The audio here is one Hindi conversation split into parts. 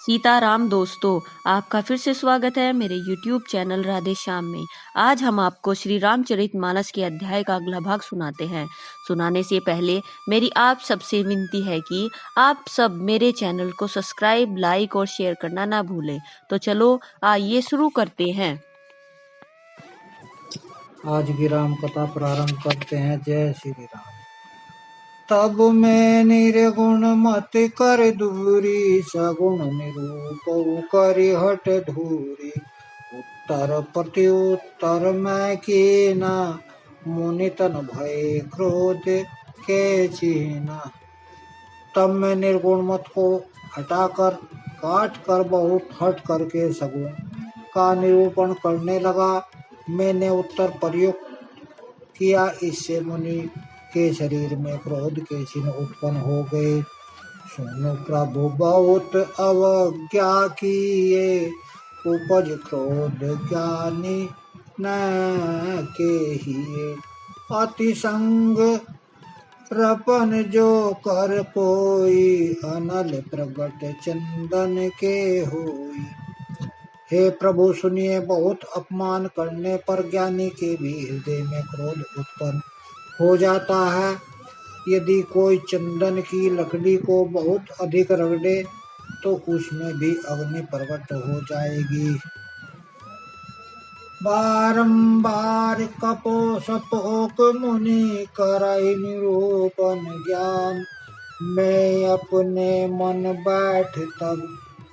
सीताराम दोस्तों, आपका फिर से स्वागत है मेरे YouTube चैनल राधे श्याम में। आज हम आपको श्री रामचरितमानस के अध्याय का अगला भाग सुनाते हैं। सुनाने से पहले मेरी आप सबसे विनती है कि आप सब मेरे चैनल को सब्सक्राइब, लाइक और शेयर करना ना भूलें। तो चलो आइए शुरू करते हैं। आज की राम कथा प्रारंभ करते हैं। जय श्री राम। तब मैं निर्गुण मत कर दूरी, सगुण निरूप करि हट धूरी। उत्तर प्रत्युत्तर मैं कीना, मुनि तन भय क्रोध के चीना। तब मैं निर्गुण मत को हटाकर काट कर बहुत हट करके सगुण का निरूपण करने लगा। मैंने उत्तर प्रयुक्त किया, इससे मुनि के शरीर में क्रोध के चिन्ह उत्पन्न हो गए। सुनो प्रभु बहुत अवज्ञा किए, उपज क्रोध ज्ञानी न केहिए। अति संग रपन जो कर कोई, अनल प्रगट चंदन के होई। हे प्रभु सुनिए, बहुत अपमान करने पर ज्ञानी के भी हृदय में क्रोध उत्पन्न हो जाता है। यदि कोई चंदन की लकड़ी को बहुत अधिक रगड़े तो उसमें भी अग्नि प्रकट हो जाएगी। बारंबार कपो सपोक मुनि, कराई निरूपण ज्ञान। मैं अपने मन बैठ तब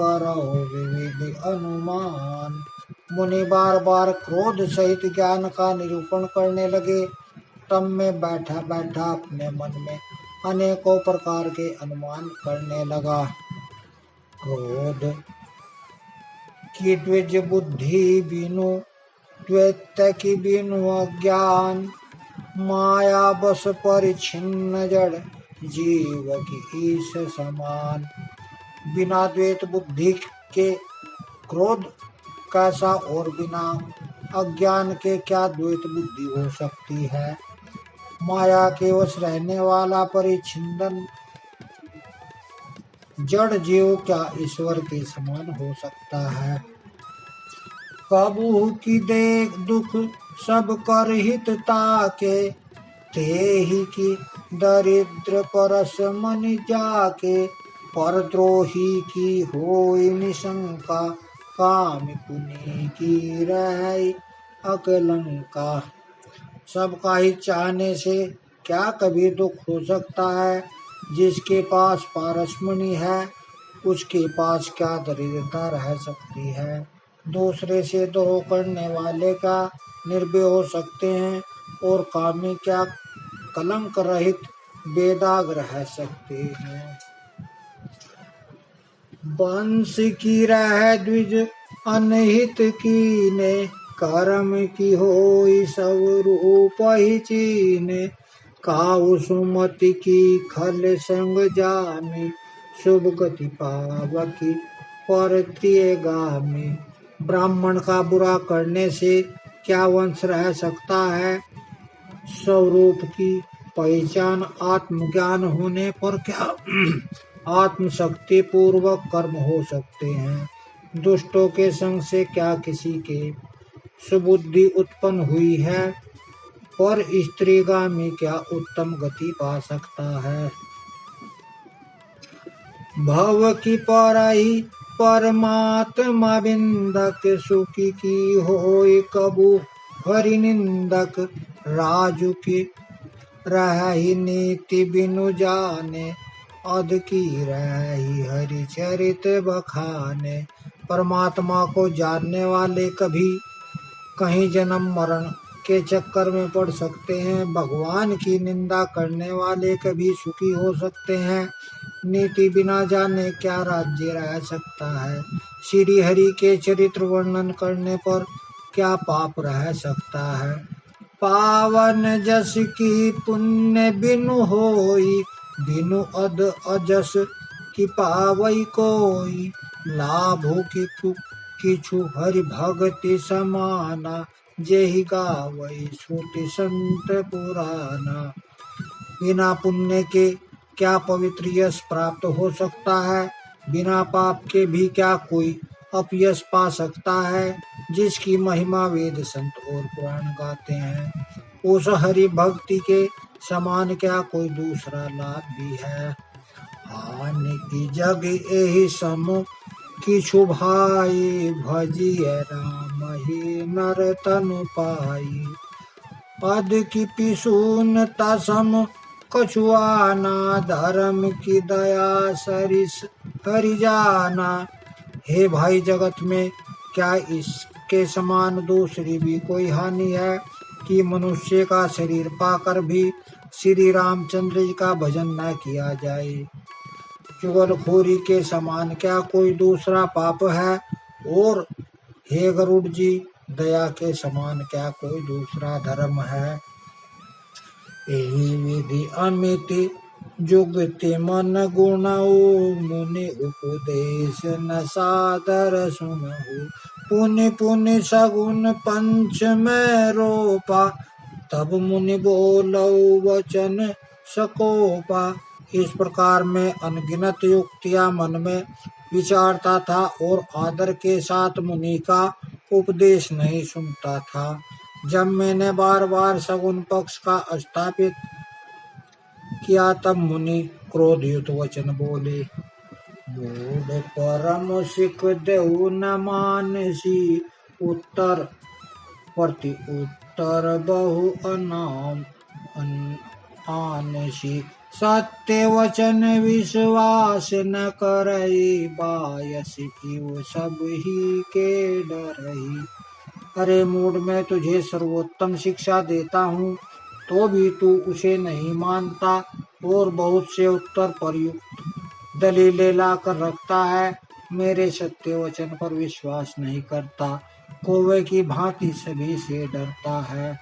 करो विविध अनुमान। मुनि बार बार क्रोध सहित ज्ञान का निरूपण करने लगे। तब मैं बैठा बैठा अपने मन में अनेकों प्रकार के अनुमान करने लगा। क्रोध की द्विज बुद्धि बिनु, द्वैत की बिनु अज्ञान। माया बस परिच्छिन्न जड़, जीव की ईश समान। बिना द्वैत बुद्धि के क्रोध कैसा, और बिना अज्ञान के क्या द्वैत बुद्धि हो सकती है। माया के वश रहने वाला परिच्छिन्न जड़ जीव क्या ईश्वर के समान हो सकता है। कबू की देख दुख सब कर हित ताके, तेहि की दरिद्र परस मन जाके। परद्रोही की होई निशंका, काम पुनि की रही अकलंका। सबका ही चाहने से क्या कभी दुख हो सकता है। जिसके पास पारसमणि है, उसके पास क्या दरिद्रता रह सकती है। दूसरे से द्रोह करने वाले का निर्भय हो सकते हैं, और कामी क्या कलंक रहित बेदाग रह सकते हैं। वंश की रह द्विज अनहित कीने, कर्म की होई सब रूप ही चीने। काऊ सुमति की खल संग जामी, शुभ गति पावकी पर गामी। ब्राह्मण का बुरा करने से क्या वंश रह सकता है। स्वरूप की पहचान आत्मज्ञान होने पर क्या आत्मशक्ति पूर्वक कर्म हो सकते हैं। दुष्टों के संग से क्या किसी के सुबुद्धि उत्पन्न हुई है, पर स्त्रीगामी क्या उत्तम गति पा सकता है। भव की पराई परमात्मा बिंदक, सुखी की होई कबू हरि निंदक। राजू की रही नीति बिनु जाने, अध की रही हरि चरित बखाने। परमात्मा को जानने वाले कभी कहीं जन्म मरण के चक्कर में पड़ सकते हैं। भगवान की निंदा करने वाले कभी सुखी हो सकते हैं। नीति बिना जाने क्या राज्य रह सकता है। श्री हरि के चरित्र वर्णन करने पर क्या पाप रह सकता है। पावन जस की पुण्य बिनु होई, बिनु अद अजस की पावई कोई। लाभो की किछु हरि भगति समाना, जेहि गावई श्रुति संत पुराना। बिना पुण्य के क्या पवित्र यश प्राप्त हो सकता है। बिना पाप के भी क्या कोई अपयश पा सकता है, जिसकी महिमा वेद संत और पुराण गाते हैं। उस हरि भक्ति के समान क्या कोई दूसरा लाभ भी है। हानि की जग एहि सम किछु भाई, भजिय राम ही नर तनु पाई। पद की पिसून तसम कछुआना, धर्म की दया सरिस हरिजाना। हे भाई, जगत में क्या इसके समान दूसरी भी कोई हानि है कि मनुष्य का शरीर पाकर भी श्री रामचंद्र जी का भजन न किया जाए। चुगलखोरी के समान क्या कोई दूसरा पाप है, और हे गरुड़ जी, दया के समान क्या कोई दूसरा धर्म है। यही विधि अमित जुगति मन गुणऊ, मुनि उपदेश न सादर सुनहु। पुनि पुनि सगुन पंच में रोपा, तब मुनि बोलऊ वचन सकोपा। इस प्रकार मैं अनगिनत युक्तियां मन में विचारता था और आदर के साथ मुनि का उपदेश नहीं सुनता था। जब मैंने बार बार सगुन पक्ष का स्थापित किया, तब मुनि क्रोधयुक्त वचन बोले। मूढ़ परम सिख देहु न मानसी, उत्तर प्रति उत्तर बहु अनाम आनसी। सत्य वचन विश्वास न करई, बायस इव सब ही के डरही। अरे मूढ़, मैं तुझे सर्वोत्तम शिक्षा देता हूँ तो भी तू उसे नहीं मानता और बहुत से उत्तर प्रयुक्त दलीलें लाकर रखता है। मेरे सत्य वचन पर विश्वास नहीं करता, कौवे की भांति सभी से डरता है।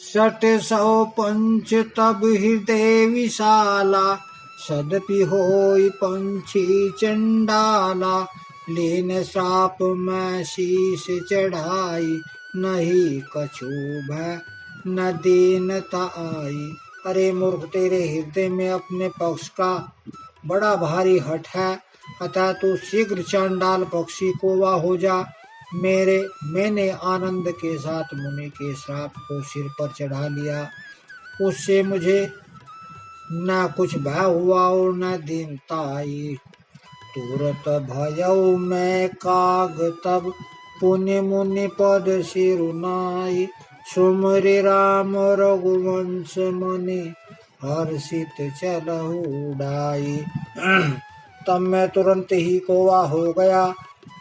सट सौ पंच तब हृदय विशाला, सदपि होई पंछी चंडाला। लेन श्राप में शीश चढ़ाई, नहीं कछु भय न दीनता आई। अरे मूर्ख, तेरे हृदय में अपने पक्ष का बड़ा भारी हठ है, अतः तू शीघ्र चांडाल पक्षी कौवा हो जा। मैंने आनंद के साथ मुनि के श्राप को सिर पर चढ़ा लिया, उससे मुझे न कुछ भय हुआ और न दीनता आई। तुरत भयऊ मैं काग, तब पुनि मुनि पद सिरुनाई। सुमरि राम रघुवंश मनि, हर्षित चलहु उड़ाई। तब मैं तुरंत ही कौवा हो गया,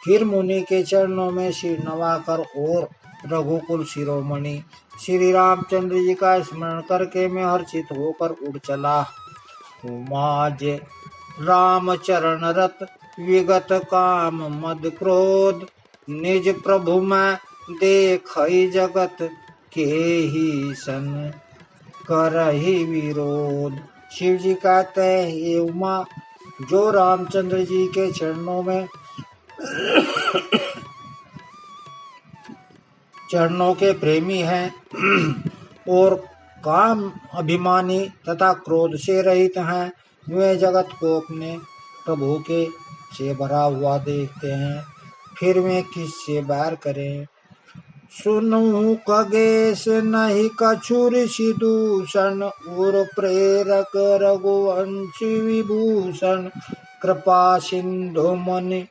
फिर मुनि के चरणों में सिर नवाकर और रघुकुल शिरोमणि श्री रामचंद्र जी का स्मरण करके मैं हर्षित होकर उड़ चला। उमाज राम चरण रत, विगत काम मद क्रोध। निज प्रभु में देखई जगत, के ही सन करहि विरोध। शिव जी कहते हैं, हे उमा, जो रामचंद्र जी के चरणों में चरणों के प्रेमी हैं और काम अभिमानी तथा क्रोध से रहित हैं, वे जगत को अपने प्रभु के से भरा हुआ देखते हैं, फिर वे किससे बैर करें। सुनु खगेश नहीं कछु ऋषि दूषण, उर प्रेरक रघुवंश विभूषण। कृपा सिंधु मनि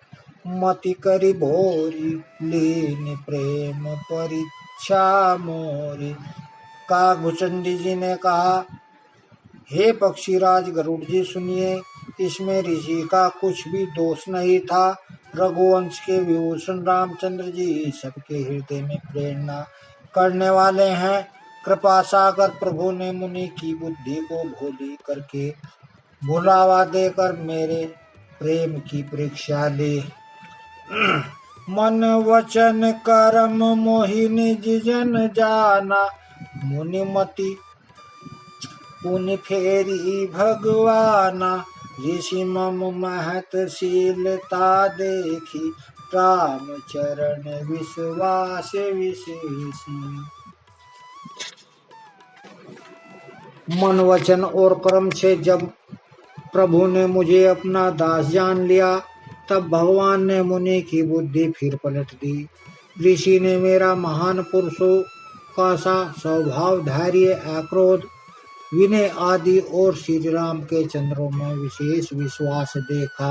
मति करि भोरी, लीन प्रेम परीक्षा मोरी। काकभुचंडी जी ने कहा, हे पक्षीराज गरुड़ जी, सुनिए, इसमें ऋषि का कुछ भी दोष नहीं था। रघुवंश के विभूषण रामचंद्र जी सबके हृदय में प्रेरणा करने वाले हैं। कृपा सागर प्रभु ने मुनि की बुद्धि को भोली करके भुलावा देकर मेरे प्रेम की परीक्षा ली। मन वचन कर्म मोहि निज जन जाना, मुनिमति पुनि फेरी भगवाना। ऋषि मम महतशीलता देखी, राम चरण विश्वास विशेषी। मन वचन और कर्म से जब प्रभु ने मुझे अपना दास जान लिया। तब भगवान ने मुनि की बुद्धि फिर पलट दी। ऋषि ने मेरा महान पुरुषों का सा स्वभाव, धैर्य, अक्रोध, विनय आदि और श्री राम के चंद्रों में विशेष विश्वास देखा।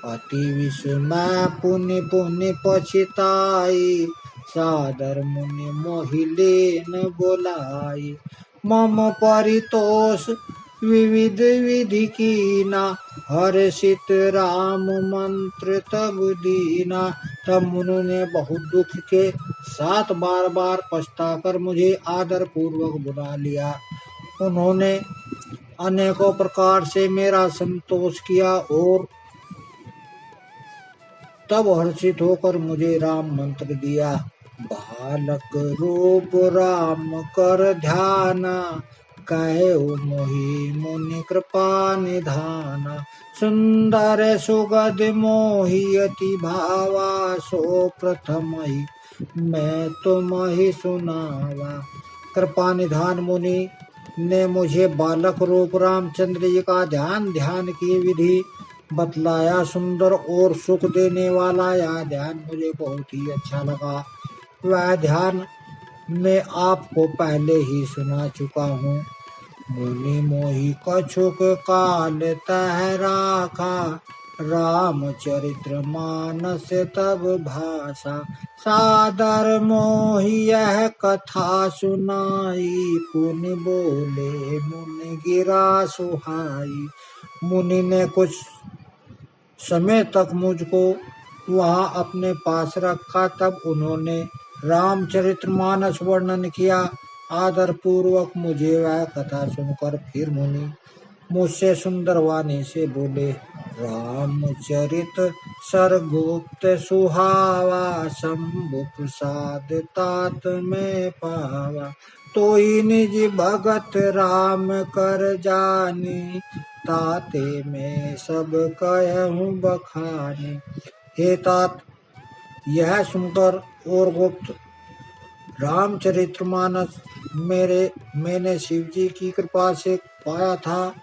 अति विस्मय पुनि पुनि पछिताई, सादर मुनि मोहिलेन बोलाई। मम परितोष विविध विधि कीना, हर्षित राम मंत्र तब दीना। तब मुनि ने बहुत दुख के साथ बार बार पछताकर मुझे आदर पूर्वक बुला लिया। उन्होंने अनेकों प्रकार से मेरा संतोष किया और तब हर्षित होकर मुझे राम मंत्र दिया। बालक रूप राम कर ध्याना, कहे मोहि मुनि कृपा निधाना। सुंदर सुगध मोहि अति भावा, सो प्रथम ही मैं तुम ही सुनावा। कृपा निधान मुनि ने मुझे बालक रूप रामचंद्र जी का ध्यान की विधि बतलाया। सुंदर और सुख देने वाला यह ध्यान मुझे बहुत ही अच्छा लगा। वह ध्यान मैं आपको पहले ही सुना चुका हूँ। मुनि मोहि कछुक काल तह राखा, रामचरित्र मानस तब भाषा। सादर मोहि यह कथा सुनाई, पुनि बोले मुनि गिरा सुहाई। मुनि ने कुछ समय तक मुझको वहां अपने पास रखा। तब उन्होंने रामचरितमानस वर्णन किया। आदर पूर्वक मुझे वह कथा सुनकर फिर मुनि मुझसे सुंदर वाणी से बोले। रामचरित सरगुप्त सुहावा, शंभु प्रसाद तात में पावा। तो ही निज भगत राम कर जानी, ताते में सब कहूँ बखानी। हे तात, यह सुनकर और गुप्त रामचरितमानस मैंने शिव जी की कृपा से पाया था।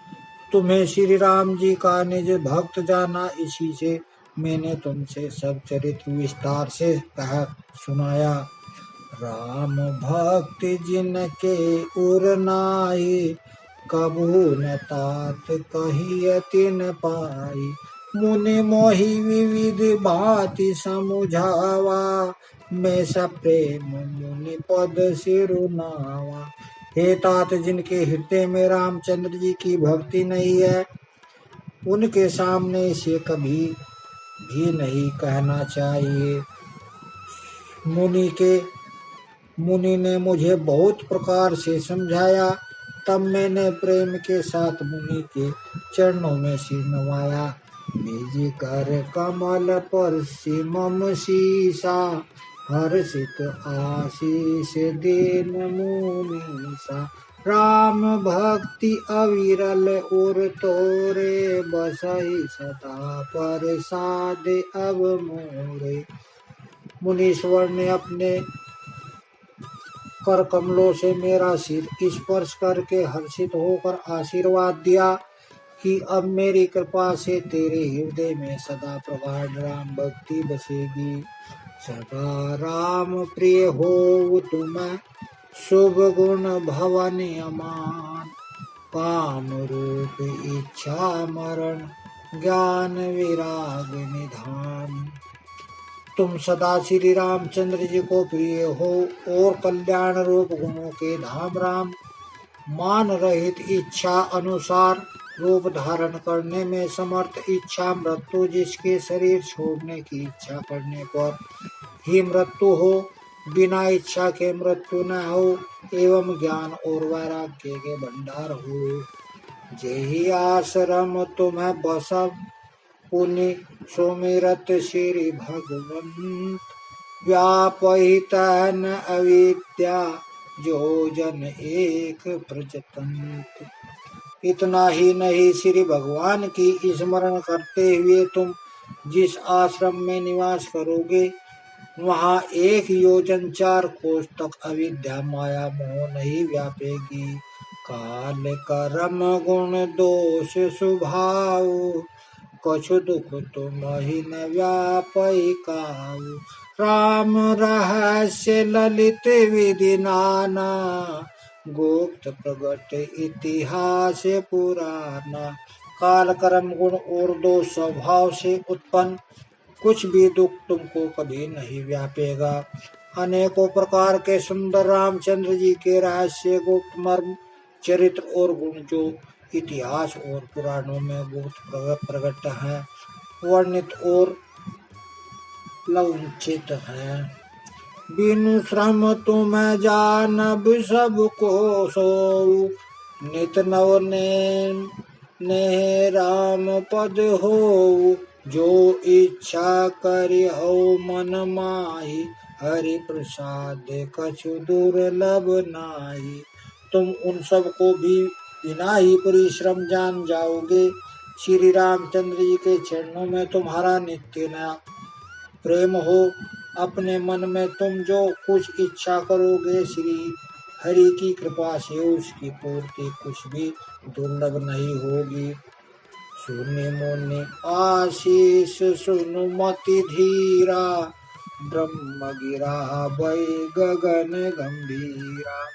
तुम्हें श्री राम जी का निज भक्त जाना, इसी से मैंने तुमसे सब चरित्र विस्तार से कह सुनाया। राम भक्ति जिनके उर नाई, कबू न तात कहिय तिन पाई। मुनि मोहि विविध भांति समुझावा, मैं सप्रेम मुनि पद सिरुनावा। हे तात, जिनके हृदय में रामचंद्र जी की भक्ति नहीं है, उनके सामने इसे कभी भी नहीं कहना चाहिए। मुनि ने मुझे बहुत प्रकार से समझाया। तब मैंने प्रेम के साथ मुनि के चरणों में सिर नवाया। निज कर कमल पर मम शीसा, हर्षित आशीष देन मुनीसा। राम भक्ति अविरल और तोरे, बसहि सदा प्रसाद अब मोरे। मुनीश्वर ने अपने कर कमलों से मेरा सिर स्पर्श करके हर्षित होकर आशीर्वाद दिया कि अब मेरी कृपा से तेरे हृदय में सदा प्रगाढ़ राम भक्ति बसेगी। सदा राम प्रिय हो तुम, शुभ गुण भवन अमान। काम रूप इच्छा मरण, ज्ञान विराग निधान। तुम सदा श्री रामचंद्र जी को प्रिय हो और कल्याण रूप गुणों के धाम राम, मान रहित इच्छा अनुसार रूप धारण करने में समर्थ, इच्छा मृत्यु, जिसके शरीर छोड़ने की इच्छा करने पर ही मृत्यु हो, बिना इच्छा के मृत्यु न हो, एवं ज्ञान और वैराग्य के भंडार हो। जेहि आश्रम तुम्हें बसव, पुनि सुमिरत श्री भगवंत। व्यापहित न अविद्या, जो जन एक प्रजतंत। इतना ही नहीं, श्री भगवान की स्मरण करते हुए तुम जिस आश्रम में निवास करोगे, वहाँ 1 योजन 4 कोस तक अविद्या माया मोह नहीं व्यापेगी। काल करम गुण दोष स्वभाव, कछु दुख तुम्हि न व्यापै काऊ। राम रहस्य ललित विधि नाना, गुप्त प्रगट इतिहास पुराना। काल कर्म गुण और दो स्वभाव से उत्पन्न कुछ भी दुख तुमको कभी नहीं व्यापेगा। अनेकों प्रकार के सुंदर रामचंद्र जी के रहस्य गुप्त मर्म चरित्र और गुण जो इतिहास और पुराणों में गुप्त प्रकट है, वर्णित और लंचित है। बिनु श्रम तुम जानब सबको सोऊ, नित नव ने राम पद हो। जो इच्छा करि हो मन माही, हरि प्रसाद कछु दुर्लभ नाही। तुम उन सब को भी बिना ही परिश्रम जान जाओगे। श्री रामचंद्र जी के चरणों में तुम्हारा नित्य नया प्रेम हो। अपने मन में तुम जो कुछ इच्छा करोगे, श्री हरि की कृपा से उसकी पूर्ति कुछ भी दुर्लभ नहीं होगी। सुनि मुनि आशीष सुनु मति धीरा, ब्रह्म गिरा भय गगन गंभीरा।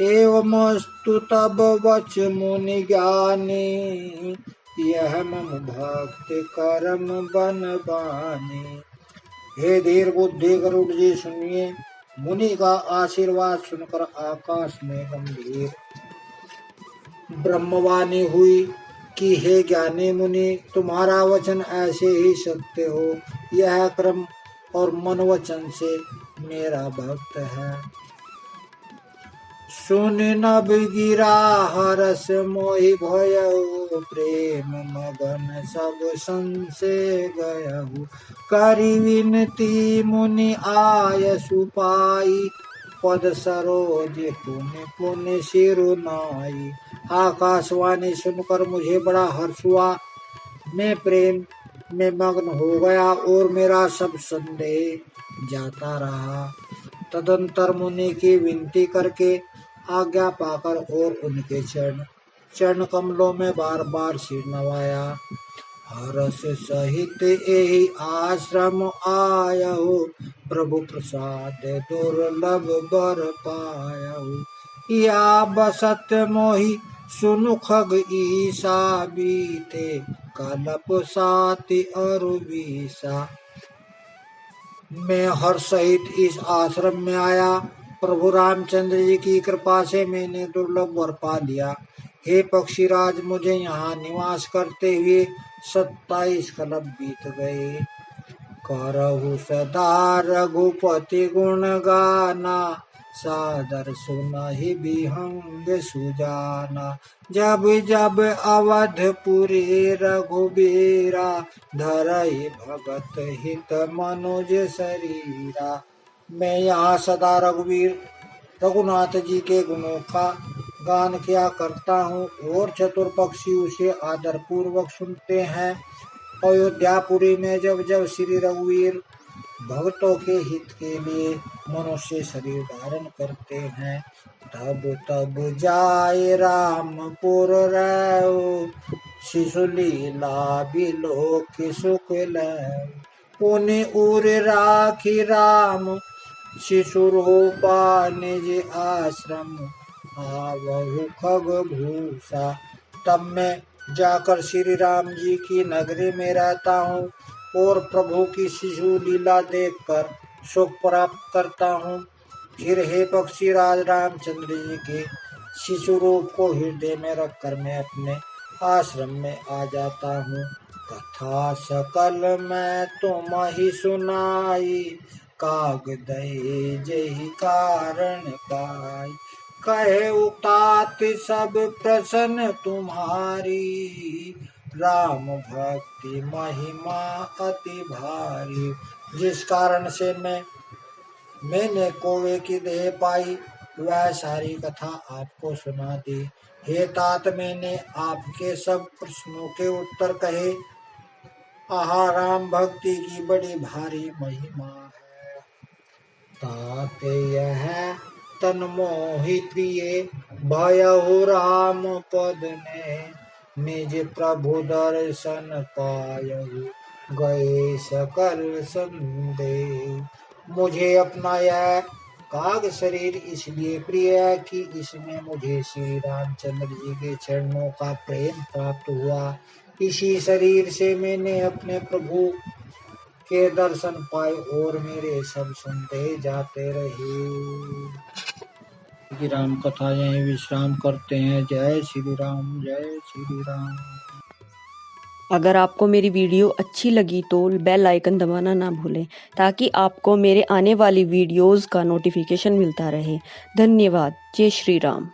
एवमस्तु तब वच मुनि ज्ञानी, यह मम भक्त करम बन बानी। हे धीर बुद्धि गरुड़ जी सुनिए। मुनि का आशीर्वाद सुनकर आकाश में गंभीर ब्रह्मवाणी हुई कि हे ज्ञानी मुनि, तुम्हारा वचन ऐसे ही सत्य हो। यह क्रम और मन वचन से मेरा भक्त है। सुन नभ गिरा हरस मोहि भयउ, प्रेम मगन सब संशय गयहु। करि विनती मुनि आयसु पाई, पद सरोज पुनि पुनि सिरु नाई। आकाशवाणी सुनकर मुझे बड़ा हर्ष हुआ। मैं प्रेम में मग्न हो गया और मेरा सब संदेह जाता रहा। तदंतर मुनि की विनती करके आज्ञा पाकर और उनके चरण कमलों में बार बार सिर नवाया। हरस सहित एहि आश्रम आयहु, प्रभु प्रसाद दुर्लभ बर पायहु। या बसत मोहि सुनु खग ईसा, बीते कलप साति अरु बीसा। मैं हर्ष सहित इस आश्रम में आया। प्रभु रामचंद्र जी की कृपा से मैंने दुर्लभ वर पा लिया। हे पक्षीराज, मुझे यहाँ निवास करते हुए 27 कल्प बीत गए। करहु सदा रघुपति गुण गाना, सादर सुनहि विहंग सुजाना। जब जब अवधपुरी रघुबीरा, धरहि भगत हित मनुज शरीरा। मैं यहाँ सदा रघुनाथ जी के गुणों का गान किया करता हूँ और चतुर पक्षी उसे आदर पूर्वक सुनते हैं। अयोध्यापुरी में जब जब श्री रघुवीर भक्तों के हित के लिए मनुष्य शरीर धारण करते हैं, तब तब जाए रामपुर रहो, शिशु लीला बिलोक सुख लय। पुनि उर राखी राम शिशु रूपा, निज आश्रम आवहु खग भूषा। तब मैं जाकर श्री राम जी की नगरी में रहता हूँ और प्रभु की शिशु लीला देखकर सुख प्राप्त करता हूँ। फिर हे पक्षी राज रामचंद्र जी के शिशु रूप को हृदय में रखकर मैं अपने आश्रम में आ जाता हूँ। कथा सकल मैं तुम ही सुनाई, कागदय जही कारण पाई। कहे उतात सब प्रसन्न तुम्हारी, राम भक्ति महिमा अति भारी। जिस कारण से मैंने कौवे की देह पाई, वह सारी कथा आपको सुना दी। हे तात, मैंने आपके सब प्रश्नों के उत्तर कहे। आहा, राम भक्ति की बड़ी भारी महिमा है। तात यह तन मोहि प्रिय भयहु राम पद ने निज प्रभु दर्शन पायहु गए सकल संदेह। मुझे अपना यह काग शरीर इसलिए प्रिय है कि इसमें मुझे श्री रामचंद्र जी के चरणों का प्रेम प्राप्त हुआ। इसी शरीर से मैंने अपने प्रभु के दर्शन पाए और मेरे सब संदेह जाते रहे। श्री राम कथा यहीं विश्राम करते हैं। जय श्री राम, जय श्री राम। अगर आपको मेरी वीडियो अच्छी लगी तो बेल आइकन दबाना ना भूलें ताकि आपको मेरे आने वाली वीडियोस का नोटिफिकेशन मिलता रहे। धन्यवाद। जय श्री राम।